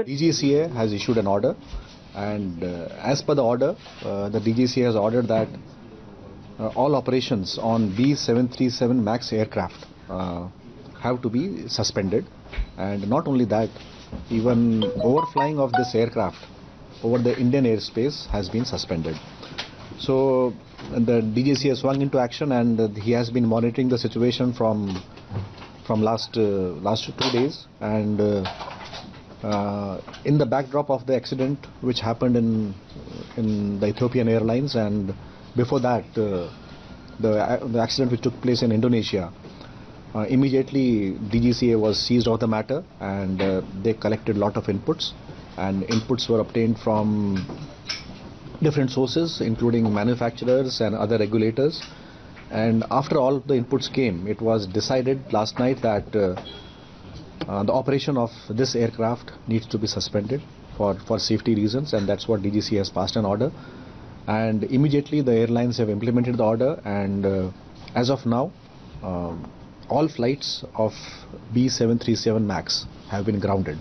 DGCA has issued an order, and as per the order, the DGCA has ordered that all operations on B737 MAX aircraft have to be suspended, and not only that, even overflying of this aircraft over the Indian airspace has been suspended. So the DGCA swung into action, and he has been monitoring the situation from last 2 days, and in the backdrop of the accident which happened in the Ethiopian Airlines, and before that the accident which took place in Indonesia, immediately DGCA was seized of the matter, and they collected a lot of inputs, and inputs were obtained from different sources including manufacturers and other regulators. And after all the inputs came, it was decided last night that the operation of this aircraft needs to be suspended for safety reasons, and that's what DGCA has passed an order. And immediately the airlines have implemented the order, and as of now, all flights of B737 MAX have been grounded.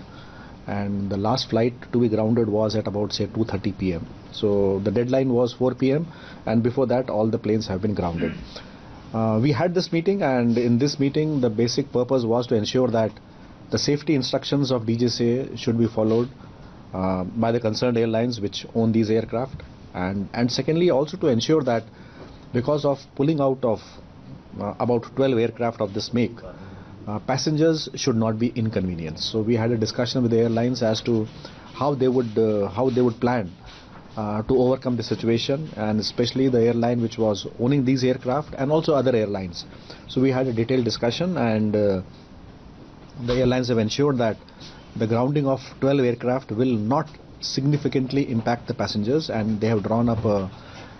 And the last flight to be grounded was at about, say, 2:30 p.m. So the deadline was 4 p.m. and before that all the planes have been grounded. We had this meeting, and in this meeting the basic purpose was to ensure that the safety instructions of DGCA should be followed by the concerned airlines which own these aircraft, and secondly also to ensure that because of pulling out of about 12 aircraft of this make, passengers should not be inconvenienced. So we had a discussion with the airlines as to how they would plan to overcome the situation, and especially the airline which was owning these aircraft and also other airlines. So we had a detailed discussion, and the airlines have ensured that the grounding of 12 aircraft will not significantly impact the passengers, and they have drawn up a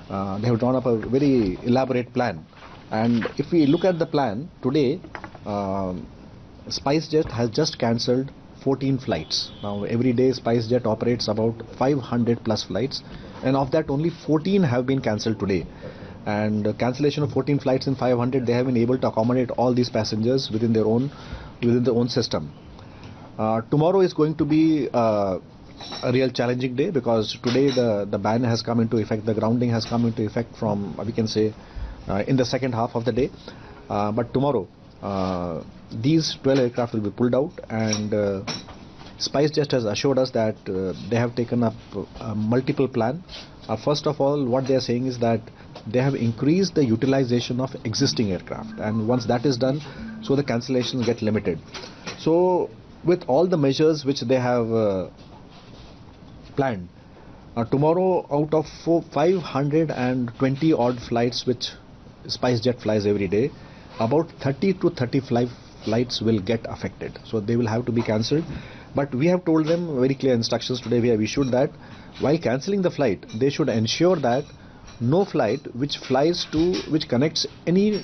very elaborate plan. And if we look at the plan today, SpiceJet has just cancelled 14 flights. Now every day SpiceJet operates about 500 plus flights, and of that only 14 have been cancelled today. And cancellation of 14 flights in 500, they have been able to accommodate all these passengers within their own system. Tomorrow is going to be a real challenging day, because today the ban has come into effect, the grounding has come into effect from, we can say, in the second half of the day. But tomorrow these 12 aircraft will be pulled out, and SpiceJet has assured us that they have taken up a multiple plan. First of all, what they are saying is that they have increased the utilization of existing aircraft, and once that is done, so the cancellations get limited. So with all the measures which they have planned, tomorrow out of 520 odd flights which SpiceJet flies every day, about 30 to 35 flights will get affected. So they will have to be cancelled. But we have told them very clear instructions today. We have issued that while cancelling the flight, they should ensure that no flight which connects any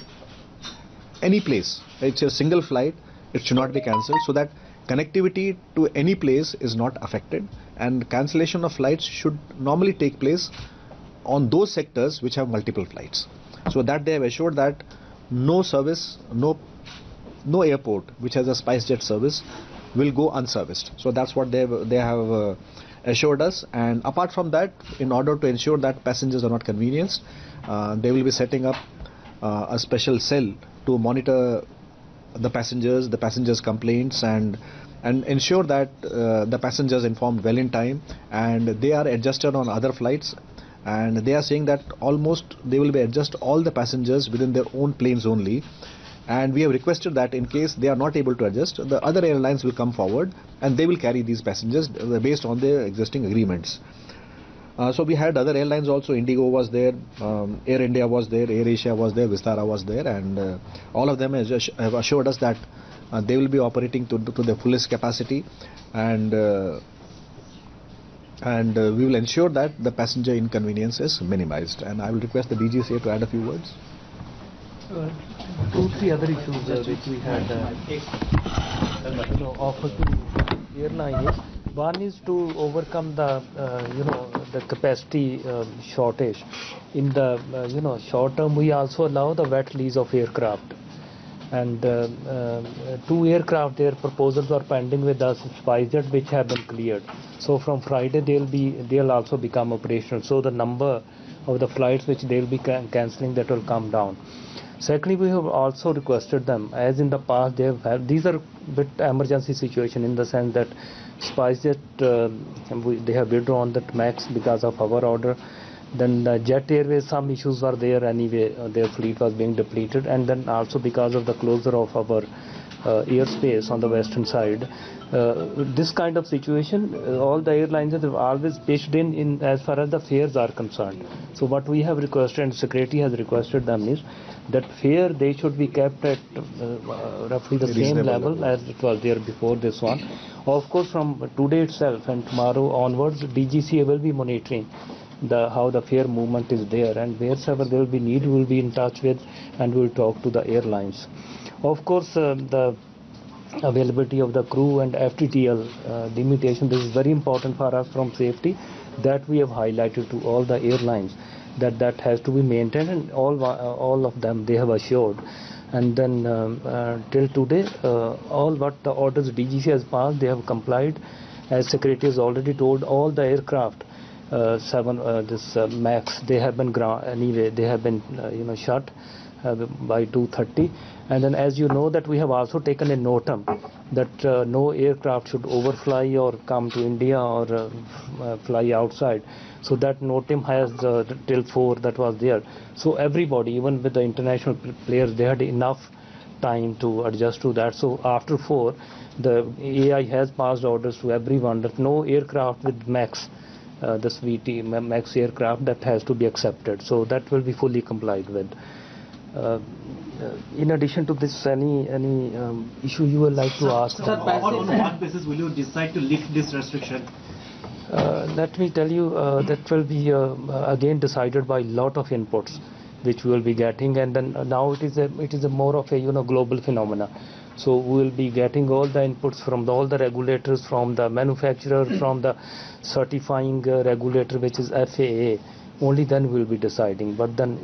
place, it's a single flight, it should not be cancelled, so that connectivity to any place is not affected, and cancellation of flights should normally take place on those sectors which have multiple flights. So that they have assured that no service, no airport which has a SpiceJet service will go unserviced. So that's what they have assured us. And apart from that, in order to ensure that passengers are not convenienced, they will be setting up a special cell to monitor the passengers' complaints, and ensure that the passengers informed well in time, and they are adjusted on other flights. And they are saying that almost they will be adjust all the passengers within their own planes only, and we have requested that in case they are not able to adjust, the other airlines will come forward and they will carry these passengers based on their existing agreements. So we had other airlines also. Indigo was there, Air India was there, Air Asia was there, Vistara was there, and all of them have assured us that they will be operating to the fullest capacity, and we will ensure that the passenger inconvenience is minimized. And I will request the DGCA to add a few words. 2-3 other issues which we had offered to airlines. One is to overcome the the capacity shortage. In the short term, we also allow the wet lease of aircraft, and 2 aircraft, their proposals are pending with us, SpiceJet, which have been cleared. So from Friday they'll also become operational. So the number of the flights which they'll be cancelling, that will come down. Secondly, we have also requested them, as in the past they have had, these are bit emergency situation in the sense that SpiceJet, they have withdrawn that MAX because of our order. Then Jet Airways, some issues were there anyway, their fleet was being depleted, and then also because of the closure of our airspace on the western side. This kind of situation, all the airlines have always pitched in as far as the fares are concerned. So what we have requested, and Secretary has requested them, is that fare they should be kept at roughly the same level as it was there before this one. Of course, from today itself and tomorrow onwards, DGCA will be monitoring how the fare movement is there, and wherever there will be need, we will be in touch with and we will talk to the airlines. Of course, the availability of the crew and FTTL limitation, this is very important for us from safety, that we have highlighted to all the airlines, that has to be maintained, and all of them they have assured. And then till today, all what the orders DGC has passed, they have complied. As Secretary has already told, all the aircraft, MAX, they have been they have been shut by 2:30. And then, as you know, that we have also taken a notum that no aircraft should overfly or come to India or fly outside. So that notum has till 4 that was there. So everybody, even with the international players, they had enough time to adjust to that. So after 4, the AI has passed orders to everyone that no aircraft with MAX, this VT MAX aircraft, that has to be accepted. So that will be fully complied with. In addition to this, any issue you would like to ask? Sir, on what basis will you decide to lift this restriction? Let me tell you, that will be again decided by lot of inputs which we will be getting, and then now it is a more of a global phenomena. So we will be getting all the inputs from all the regulators, from the manufacturer, from the certifying regulator, which is FAA. Only then we will be deciding. But then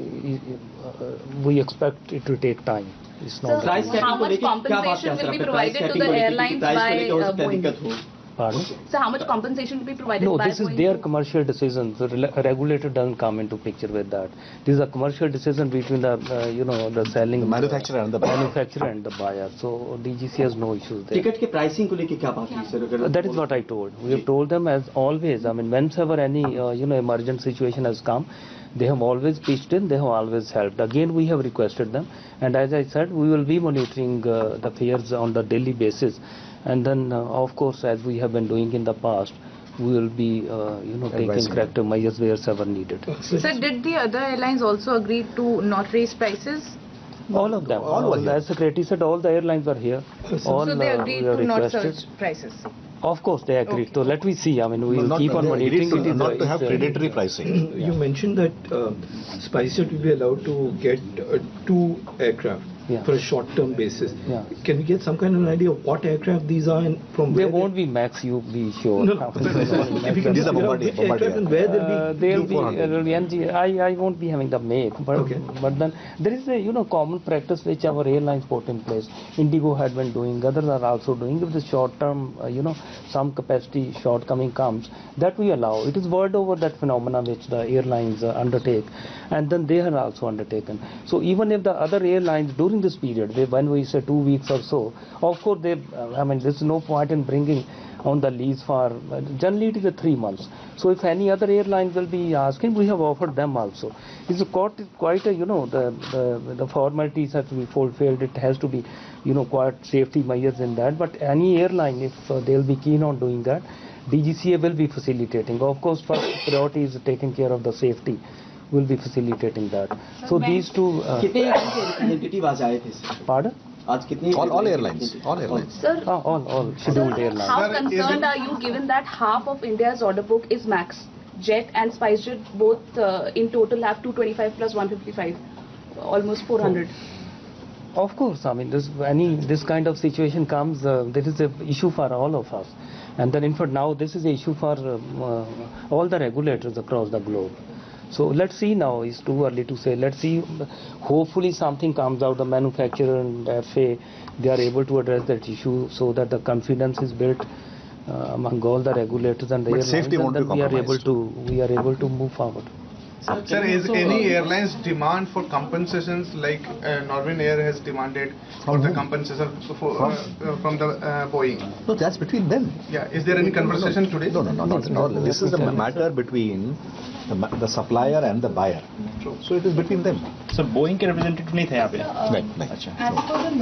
we expect it to take time. It's not. So how much compensation will be provided to the airlines by Boeing? Pardon? So how much compensation will be provided by Boeing? No, this is their commercial decision. The regulator doesn't come into picture with that. This is a commercial decision between the the selling, the manufacturer and the buyer. So DGC has no issues there. Ticket ke pricing ko leke kya baat hai sir? That is what I told. We have told them, as always. I mean, whenever any emergent situation has come, they have always pitched in. They have always helped. Again, we have requested them, and as I said, we will be monitoring the fares on the daily basis. And then, of course, as we have been doing in the past, we will be, taking corrective measures wherever needed. Sir, did the other airlines also agree to not raise prices? All of them. As Secretary said, all the airlines are here. So they agreed to not surge prices? Of course, they agreed. Okay. So let me see. I mean, we will keep on monitoring. Not to have predatory pricing. You mentioned that SpiceJet will be allowed to get 2 aircraft. Yeah. For a short-term basis. Yeah. Can we get some kind of an idea of what aircraft these are and from where? They won't be MAX, you be sure. No. These are Bombardier. And where they'll be NG. I won't be having the make, but okay. But then there is a common practice which our airlines put in place. Indigo had been doing, others are also doing. If the short-term, some capacity shortcoming comes, that we allow. It is word over that phenomena which the airlines undertake, and then they are also undertaken. So even if the other airlines during this period, when we say 2 weeks or so, of course there's no point in bringing on the lease for, generally it is 3 months. So if any other airline will be asking, we have offered them also. It's quite a, the formalities have to be fulfilled. It has to be, quite safety measures in that. But any airline, if they'll be keen on doing that, DGCA will be facilitating. Of course, first priority is taking care of the safety. Will be facilitating that. So these two. Pardon? All airlines. Sir, all scheduled airlines. How concerned are you, given that half of India's order book is MAX? Jet and SpiceJet both in total have 225 plus 155, almost 400. Of course, I mean, this kind of situation comes, there is an issue for all of us. And then in fact now this is an issue for all the regulators across the globe. So let's see now. It's too early to say. Let's see. Hopefully something comes out. The manufacturer and FAA, they are able to address that issue so that the confidence is built among all the regulators and the airlines, safety won't be and then we are able to move forward. Sir, is any airlines demand for compensations like Norwegian Air has demanded for the compensation from the Boeing? No, that's between them. Yeah, is there any conversation today? No, not at all. This is a matter between the supplier and the buyer. So it is between them. Sir Boeing के representative नहीं थे यहाँ पे नहीं. अच्छा.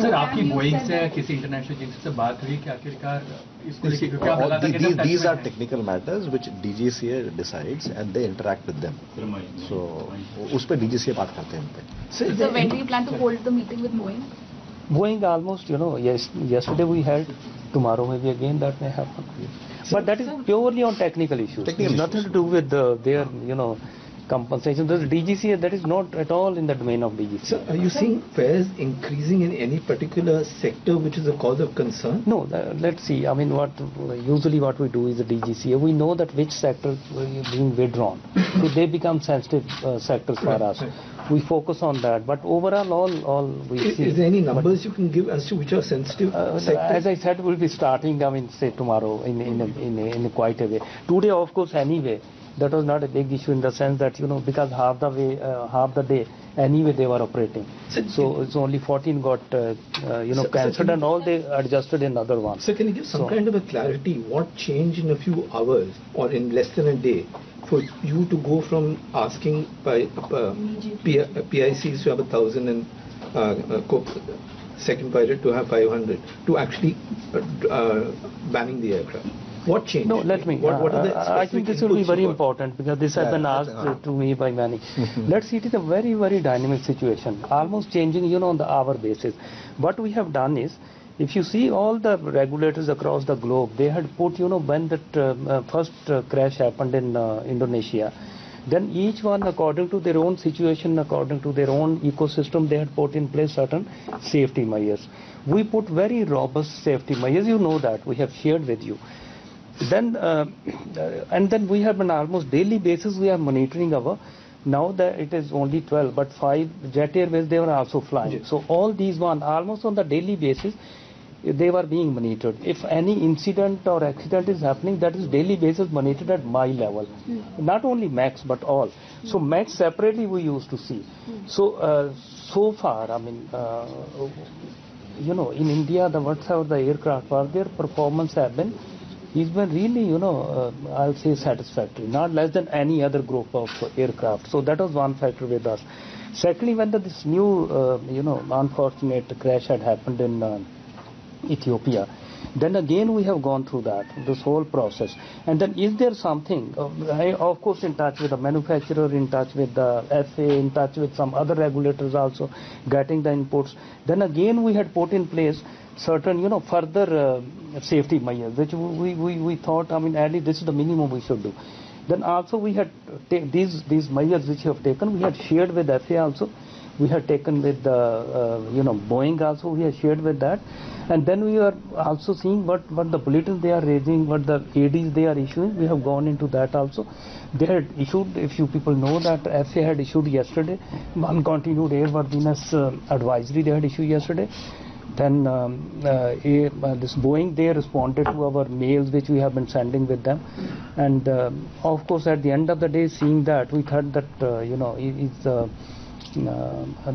Sir आपकी Boeing से किसी इंटरनेशनल एजेंसी से बात हुई कि आखिरकार इसको लेकर क्या लगा था कि These are technical matters which DGCA decides and they interact with them. So उस पे DGCA बात करते हैं उन पे. So when do you plan to hold the meeting with Boeing? Boeing almost, yesterday we held, tomorrow maybe again that may happen. But that is purely on technical issues. It's nothing to do with their, compensation. This DGCA, that is not at all in the domain of DGCA. So are you seeing fares increasing in any particular sector which is a cause of concern? No, let's see. I mean, usually what we do is the DGCA. We know that which sector is being withdrawn. So they become sensitive sectors for us. We focus on that. But overall, all we see. Is there any numbers you can give as to which are sensitive sectors? As I said, we'll be starting, say tomorrow in a quite a way. Today, of course, anyway, that was not a big issue in the sense that, because half the day, anyway they were operating. So it's only 14 got, cancelled and all they adjusted in other ones. So can you give some kind of a clarity? What changed in a few hours or in less than a day for you to go from asking PICs to have 1,000 and second pilot to have 500 to actually banning the aircraft? What changed? No, let me. What are the I think this will be very important because this has been asked to me by many. Let's see, it is a very, very dynamic situation, almost changing, on the hour basis. What we have done is, if you see all the regulators across the globe, they had put, when that first crash happened in Indonesia, then each one, according to their own situation, according to their own ecosystem, they had put in place certain safety measures. We put very robust safety measures. You know that we have shared with you. Then and then we have on almost daily basis we are monitoring our. Now that it is only 12, but 5 Jet Airways they were also flying. Yes. So all these one almost on the daily basis they were being monitored. If any incident or accident is happening, that is daily basis monitored at my level. Not only MAX but all. So MAX separately we used to see. So so far, I mean, in India, whatever the aircraft were, their performance have been. He's been really, I'll say satisfactory, not less than any other group of aircraft. So that was one factor with us. Secondly, when this new, unfortunate crash had happened in Ethiopia, then again we have gone through this whole process. And then is there something, I of course in touch with the manufacturer, in touch with the FAA, in touch with some other regulators also, getting the inputs. Then again we had put in place certain, further safety measures, which we thought, I mean, at least this is the minimum we should do. Then also we had these measures which we have taken, we had shared with FAA also, we had taken with Boeing also, we had shared with that. And then we are also seeing what the bulletins they are raising, what the ADs they are issuing, we have gone into that also. They had issued, if you people know that FAA had issued yesterday, uncontinued airworthiness advisory they had issued yesterday. Then this Boeing, they responded to our mails which we have been sending with them. And of course at the end of the day, seeing that, we thought that,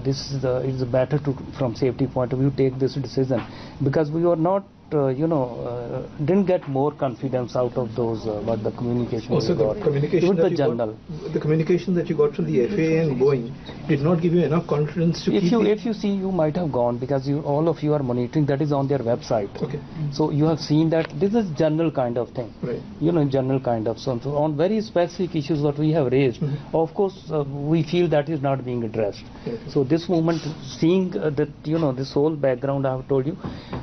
this is better to, from safety point of view, take this decision. Because we were not, didn't get more confidence out of those, what the communication also we got. The communication even that the journal. The communication that you got from the FAA and Boeing did not give you enough confidence to if you see, you might have gone, because all of you are monitoring, that is on their website. Okay. So you have seen that this is general kind of thing. Right. General kind of. So on very specific issues what we have raised, of course we feel that is not being addressed. Okay. So this moment, seeing that, this whole background I have told you,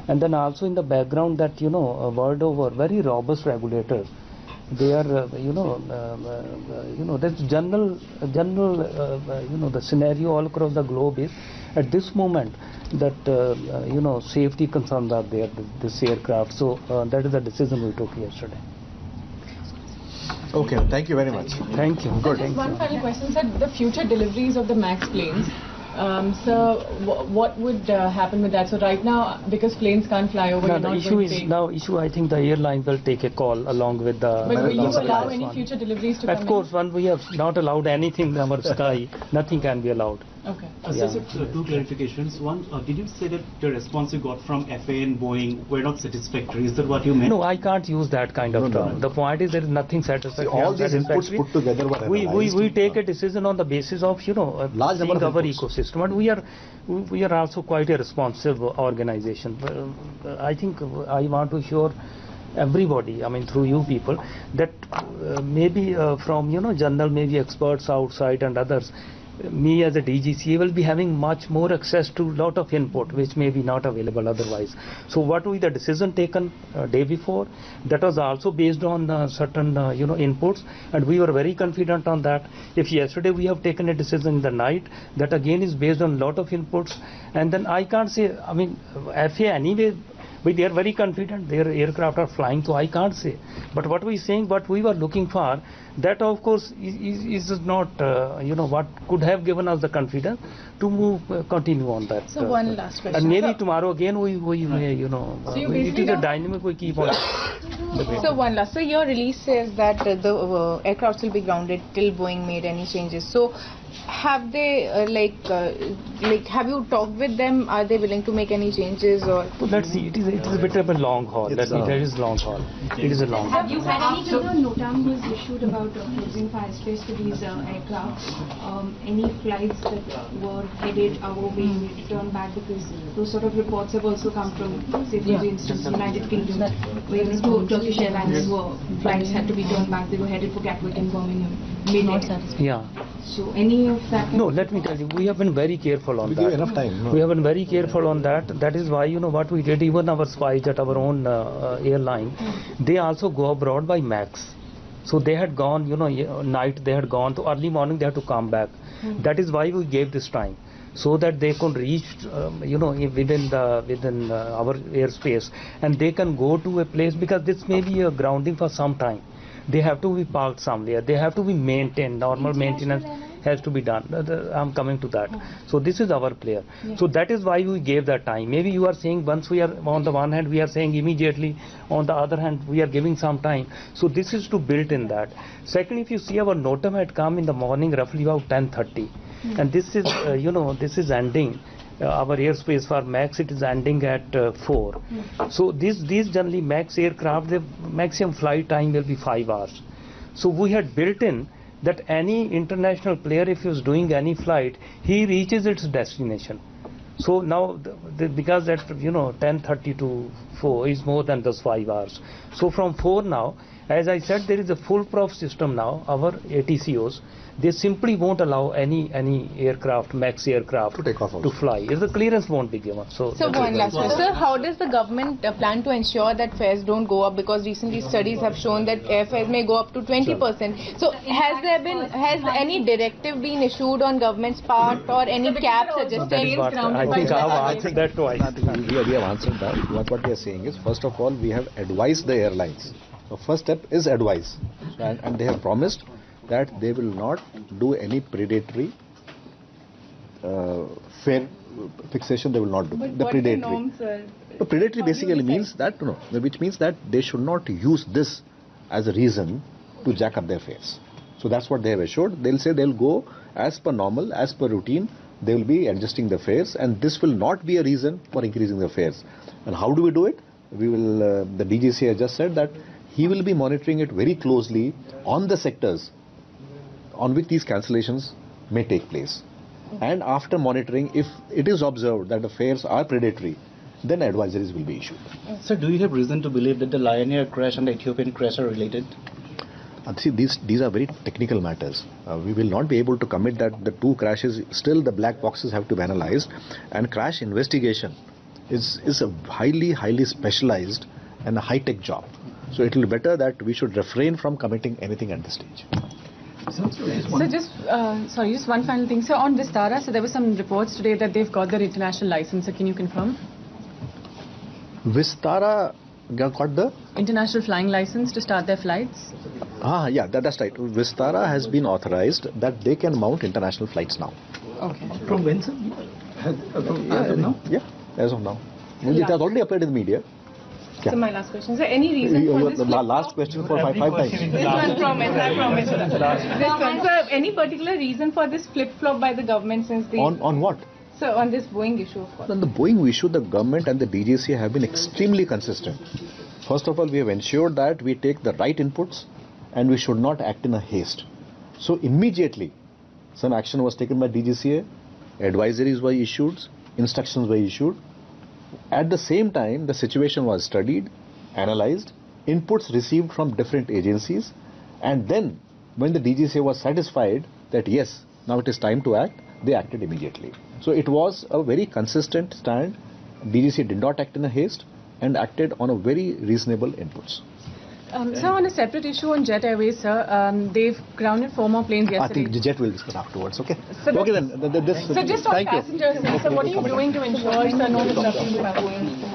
and then also in the background that, world over, very robust regulators. They are, that's general, the scenario all across the globe is, at this moment, that, safety concerns are there, this aircraft. So that is the decision we took yesterday. Okay, thank you very much. Thank you. Good. Just one final question, sir. The future deliveries of the MAX planes. So what would happen with that? So right now, because planes can't fly over, No, the issue is I think the airline will take a call along with the. But will you allow any future deliveries to come in? Of course, when we have not allowed anything in our sky, nothing can be allowed. Okay. So, two clarifications. One, did you say that the response you got from FAA and Boeing were not satisfactory? Is that what you meant? No, I can't use that kind of term. The point is there is nothing satisfactory. All these inputs put together were analyzed. We take a decision on the basis of large number of our inputs. ecosystem, and we are also quite a responsive organization. I think I want to assure everybody, I mean through you people, that maybe from general maybe experts outside and others, me as a DGCA will be having much more access to lot of input which may be not available otherwise. So what was the decision taken day before, that was also based on certain inputs, and we were very confident on that. If yesterday we have taken a decision in the night, that again is based on lot of inputs, and then I can't say, I mean FAA anyway, but they are very confident, their aircraft are flying, so I can't say. But what we saying, what we were looking for, that of course is not what could have given us the confidence to continue on that. So one last question. And maybe tomorrow again we may it is a dynamic, we keep on. So one last. So your release says that the aircrafts will be grounded till Boeing made any changes. So have they have you talked with them? Are they willing to make any changes or? Well, let's see. It is a bit of a long haul. It is long haul. It is a long haul. Have you had any kind of NOTAM was issued about closing fire space to these aircraft? Any flights that were headed our way need to turn back, because those sort of reports have also come from, say for instance, United Kingdom, where the two Turkish airlines flights had to be turned back. They were headed for Gatwick and Birmingham. Yeah. So any of that? No, let me tell you, we have been very careful on that. We give enough time. No. We have been very careful on that. That is why what we did, even our SpiceJet, our own airline, they also go abroad by MAX. So they had gone, night they had gone, to early morning they had to come back. That is why we gave this time, so that they could reach, within our airspace, and they can go to a place, because this may be a grounding for some time. They have to be parked somewhere. They have to be maintained. Normal maintenance has to be done. I'm coming to that. So this is our player. So that is why we gave that time. Maybe you are saying once we are on the one hand we are saying immediately, on the other hand we are giving some time. So this is to build in that. Second, if you see, our NOTAM had come in the morning roughly about 10:30, and this is this is ending. Our airspace for MAX, it is ending at 4. So these generally MAX aircraft, the maximum flight time will be 5 hours. So we had built in that any international player, if he is doing any flight, he reaches its destination. So now, because that 10:30 to 4 is more than those 5 hours. So from 4 now, as I said, there is a foolproof system now. Our ATCOs, they simply won't allow any aircraft, MAX aircraft, to take off to fly. If the clearance won't be given. So one last question. Sir, how does the government plan to ensure that fares don't go up? Because recently studies have shown that airfares may go up to 20%. So has any directive been issued on government's part, or any cap suggested? I think I have answered that twice. We have answered that. What we are saying is, first of all, we have advised the airlines. The first step is advise, and they have promised that they will not do any predatory fare fixation. They will not do the predatory. Norms, the predatory basically means that which means that they should not use this as a reason to jack up their fares. So that's what they have assured. They'll say they'll go as per normal, as per routine. They will be adjusting the fares, and this will not be a reason for increasing the fares. And how do we do it? We will. The DGCA just said that he will be monitoring it very closely on the sectors on which these cancellations may take place. And after monitoring, if it is observed that the fares are predatory, then advisories will be issued. Sir, do you have reason to believe that the Lion Air crash and the Ethiopian crash are related? See, these are very technical matters. We will not be able to commit that the two crashes, still the black boxes have to be analyzed, and crash investigation is a highly specialized and a high-tech job. So it will be better that we should refrain from committing anything at this stage. So just one final thing. So on Vistara, so there were some reports today that they've got their international license. So can you confirm? Vistara got the international flying license to start their flights? Yeah, that's right. Vistara has been authorized that they can mount international flights now. Okay. From when, sir? As of now? Yeah, as of now. It has already appeared in the media. So my last question, is there any reason for this The last question for five times. This one, promise, I promise. This one, so any particular reason for this flip-flop by the government since the... On what? So on this Boeing issue, of course. On the Boeing issue, the government and the DGCA have been extremely consistent. First of all, we have ensured that we take the right inputs and we should not act in a haste. So immediately, some action was taken by DGCA, advisories were issued, instructions were issued. At the same time, the situation was studied, analyzed, inputs received from different agencies, and then when the DGCA was satisfied that yes, now it is time to act, they acted immediately. So it was a very consistent stand. DGCA did not act in a haste and acted on a very reasonable inputs. Sir, on a separate issue on Jet Airways, sir, they've grounded 4 more planes yesterday. I think the Jet will discuss afterwards, okay? So okay then. so just on passengers, sir, what are you doing to ensure, sir, no disruption with Boeing?